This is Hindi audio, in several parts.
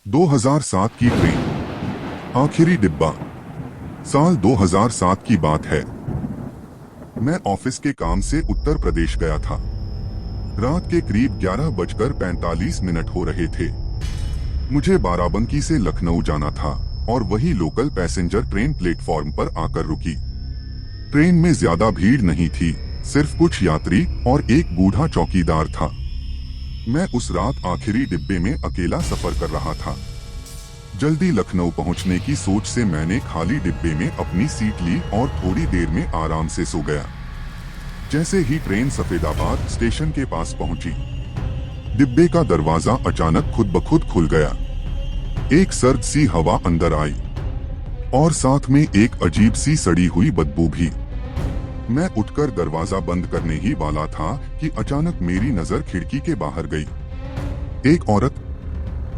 2007 की ट्रेन, आखिरी डिब्बा। साल 2007 की बात है। मैं ऑफिस के काम से उत्तर प्रदेश गया था। रात के करीब 11:45 हो रहे थे। मुझे बाराबंकी से लखनऊ जाना था और वही लोकल पैसेंजर ट्रेन प्लेटफॉर्म पर आकर रुकी। ट्रेन में ज्यादा भीड़ नहीं थी, सिर्फ कुछ यात्री और एक बूढ़ा चौकीदार था। मैं उस रात आखिरी डिब्बे में अकेला सफर कर रहा था। जल्दी लखनऊ पहुंचने की सोच से मैंने खाली डिब्बे में अपनी सीट ली और थोड़ी देर में आराम से सो गया। जैसे ही ट्रेन सफेदाबाद स्टेशन के पास पहुंची, डिब्बे का दरवाजा अचानक खुद ब खुद खुल गया। एक सर्द सी हवा अंदर आई और साथ में एक अजीब सी सड़ी हुई बदबू भी। मैं उठकर दरवाजा बंद करने ही वाला था कि अचानक मेरी नजर खिड़की के बाहर गई। एक औरत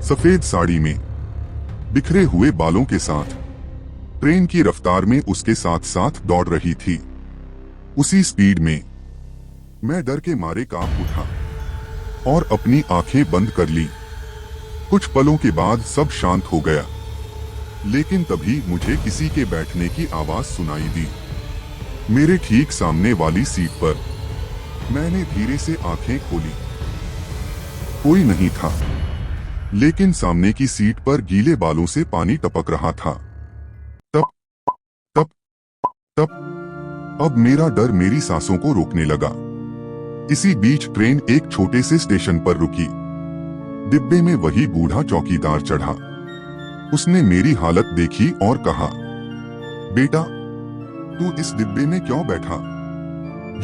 सफेद साड़ी में, बिखरे हुए बालों के साथ, ट्रेन की रफ्तार में उसके साथ साथ दौड़ रही थी। उसी स्पीड में। मैं डर के मारे कांप उठा और अपनी आंखें बंद कर ली। कुछ पलों के बाद सब शांत हो गया, लेकिन तभी मुझे किसी के बैठने की आवाज सुनाई दी, मेरे ठीक सामने वाली सीट पर। मैंने धीरे से आंखें खोली। कोई नहीं था, लेकिन सामने की सीट पर गीले बालों से पानी टपक रहा था। तप तप तप। अब मेरा डर मेरी सांसों को रोकने लगा। इसी बीच ट्रेन एक छोटे से स्टेशन पर रुकी। डिब्बे में वही बूढ़ा चौकीदार चढ़ा। उसने मेरी हालत देखी और कहा, बेटा, तू इस डिब्बे में क्यों बैठा?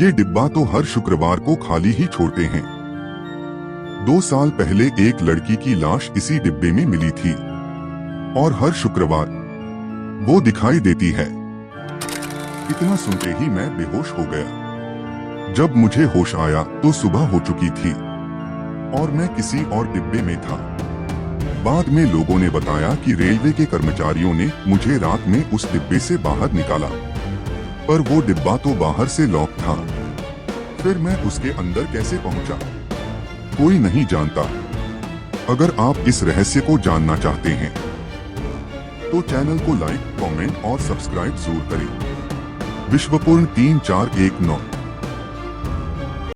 ये डिब्बा तो हर शुक्रवार को खाली ही छोड़ते हैं। 2 साल पहले एक लड़की की लाश इसी डिब्बे में मिली थी और हर शुक्रवार वो दिखाई देती है। इतना सुनते ही मैं बेहोश हो गया। जब मुझे होश आया तो सुबह हो चुकी थी और मैं किसी और डिब्बे में था। बाद में लोगों ने बताया कि रेलवे के कर्मचारियों ने मुझे रात में उस डिब्बे से बाहर निकाला, पर वो डिब्बा तो बाहर से लॉक था। फिर मैं उसके अंदर कैसे पहुंचा, कोई नहीं जानता। अगर आप इस रहस्य को जानना चाहते हैं तो चैनल को लाइक, कमेंट और सब्सक्राइब जरूर करें। विश्वपूर्ण 3419।